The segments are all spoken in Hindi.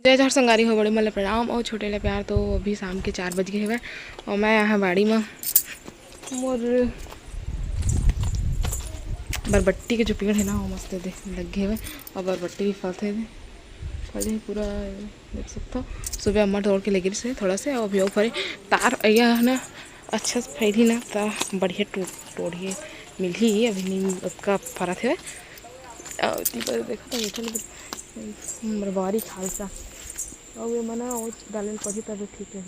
जय जहर संगारी हो बड़े मतलब प्रणाम और छोटे ले प्यार। तो अभी शाम के 4 बज गए हुए और मैं यहाँ बाड़ी में मोर बरबट्टी के जो पेड़ है ना वो मस्त दे लगे हुए और बरबट्टी भी फलते थे फले पूरा देख सकते हो। सुबह अम्मा तोड़ के लेके से थोड़ा से और अभी फरे तार यह ना अच्छा से फैली ना तो बढ़िया तोड़िए मिली अभी नहीं उसका फरा थे देखा था बरबारी खालसा और ये मना और डाले पड़ी तब ठीक है।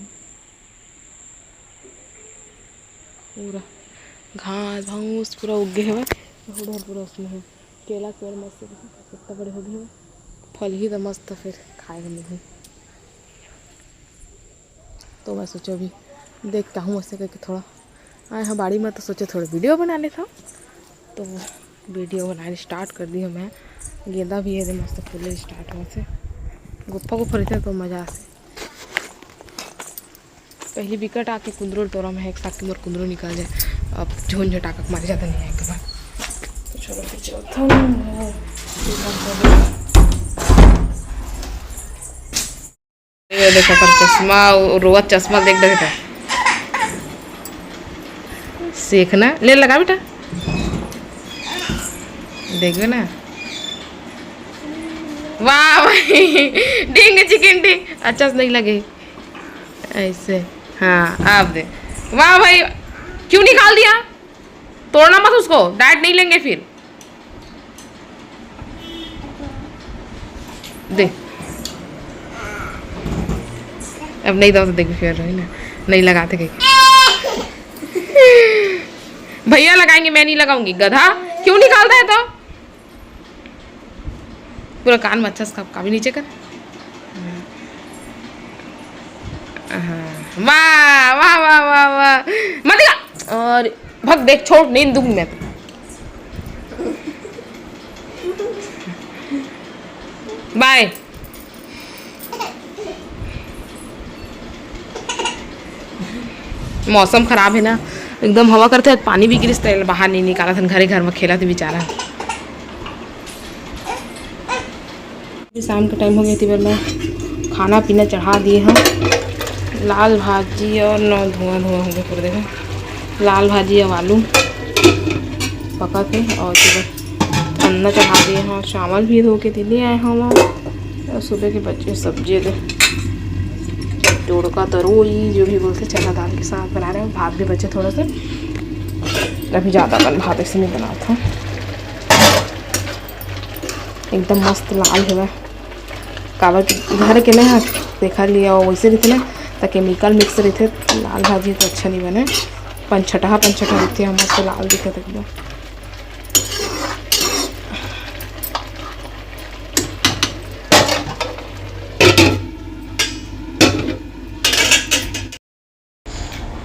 पूरा घास घास पूरा उगे हुए पूरा उसमें है केला के पेड़ मस्त कितना बड़े हो गए हुए फल ही तो मस्त फिर खाएगा मिली। तो मैं सोचा अभी देखता हूँ उससे करके थोड़ा आए हाँ बाड़ी में तो सोचे थोड़ा वीडियो बना लेता हूँ। तो वीडियो बनाने स्टार्ट कर दी मैं। गेंदा भी है मस्त फूले स्टार्ट हुआ से गुप्पा को फरीते तो मज़ा से पहली विकट आके कुंदरू तोड़ा में एक साथ मोर कुंदरू निकाल जाए अब झोन झटाक मारे ज़्यादा नहीं आएगा बाद। तो चलो फिर चौथा ये देखो पर चश्मा रोज चश्मा देख दे बेटा सीखना ले लगा बेटा देखो ना वाह भाई डिंग चिकन डी अच्छा से नहीं लगे ऐसे हाँ आप दे वाह भाई क्यों निकाल दिया तोड़ना मत उसको डाइट नहीं लेंगे फिर दे अब नहीं दो तो देख फिर रही ना नहीं लगाते कहीं भैया लगाएंगे मैं नहीं लगाऊंगी गधा क्यों निकालता है तो पूरा कान में अच्छा से काफी नीचे कर वाह वाह वाह वाह वाह मत और भग देख छोड़ नींद दूंगी मैं तो बाय। मौसम खराब है ना एकदम हवा करते हैं पानी भी गिरता है बाहर नहीं निकाला था घर में खेला था बेचारा। शाम का टाइम हो गया थी मैं खाना पीना चढ़ा दिए हम लाल भाजी और नौ धुआं धुआं हो गया पूरा देखो लाल भाजी और आलू पका थे और सुबह अन्ना चढ़ा दिए हैं चावल भी धो के ले आए हम और सुबह के बच्चे सब्जी थे जोड़का तरोई जो भी बोलते चना दाल के साथ बना रहे हैं भात भी बचे थोड़ा सा अभी ज़्यादा बन भात ऐसे नहीं बना था एकदम मस्त लाल हुआ काबर घर के नहीं देखा लिया वैसे रहते ना तो केमिकल मिक्स रहते लाल भाजी तो अच्छा नहीं बने पंचठा रहते हैं मस्त लाल दिखे एकदम।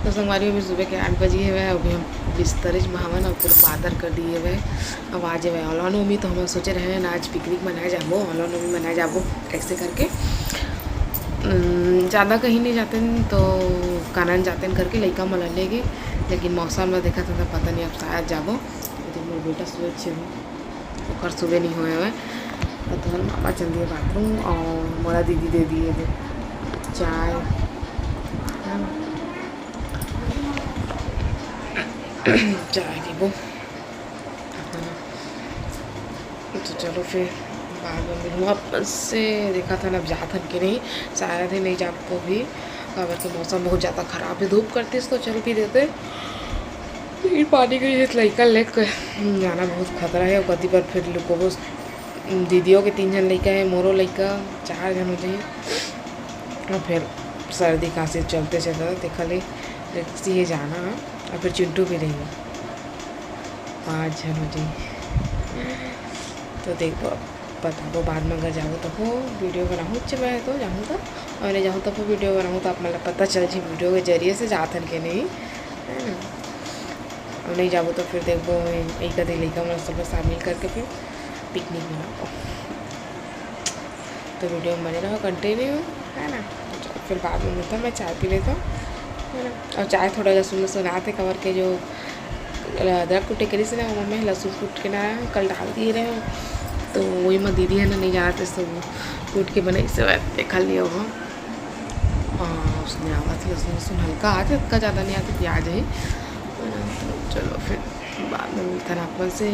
तो संगवारी अभी सुबह के 8 बजे हुए अभी हम बिस्तर महावन और पूरा बादर कर दिए हुए अब आज हुए ऑनलाइन नवमी तो हम सोचे रहे हैं आज पिकनिक मनाए जाबो ऑनलाइन नवमी मनाए जाबो ऐसे करके ज़्यादा कहीं नहीं जाते तो कानन जाते करके लड़का मन लेगे लेकिन मौसम में देखा था पता नहीं अब शायद जाबो तो मेरे बेटा सुबह छे हो सुबह नहीं हुए हुए तो मामा चल दिए बाथरूम और मोरा दीदी दे दिए चाय चाय दीबो तो चलो फिर बाद में मिलूँ अपन से देखा था ना अब जाता कि नहीं शायद ही नहीं जा को भी अगर तो मौसम बहुत ज़्यादा ख़राब है धूप करते इसको चल भी देते फिर पानी के लड़का लेकर जाना बहुत खतरा है और कति पर फिर लोगों को दीदियों के 3 जन लड़का है मोरो लड़का 4 जन हो जाए और फिर सर्दी खांसी चलते देखा ले ये जाना और फिर चिंटू भी नहीं 5 जन हो जाए तो देखो बताओ बाद में अगर जाऊँ तो हो वीडियो बनाऊँ मैं तो जाऊँ तो और नहीं जाऊँ तो फिर वीडियो बनाऊँ तो आप मतलब पता चल जाए वीडियो के जरिए से जातन के नहीं है ना और नहीं जाऊँ तो फिर देखो एक आधे लड़का मतलब सब शामिल करके फिर पिकनिक मनाओ तो वीडियो में बने रहो कंटिन्यू है ना। तो फिर बाद में मिलता मैं चाय पी लेता हूँ है ना और चाय थोड़ा लहसुन सुनाते कवर के जो अदरक कुटे करी से ना मम्मी लहसुन कूट के ना कल डाल दिए रहे तो वही मैं दीदी है ना नहीं जाना तो कूट के बनाई से खा लिया वो। उसने आवा थी लहसुन लहसुन हल्का आज इतना ज़्यादा नहीं आती प्याज है। तो चलो फिर बाद में मिलता है आपस से।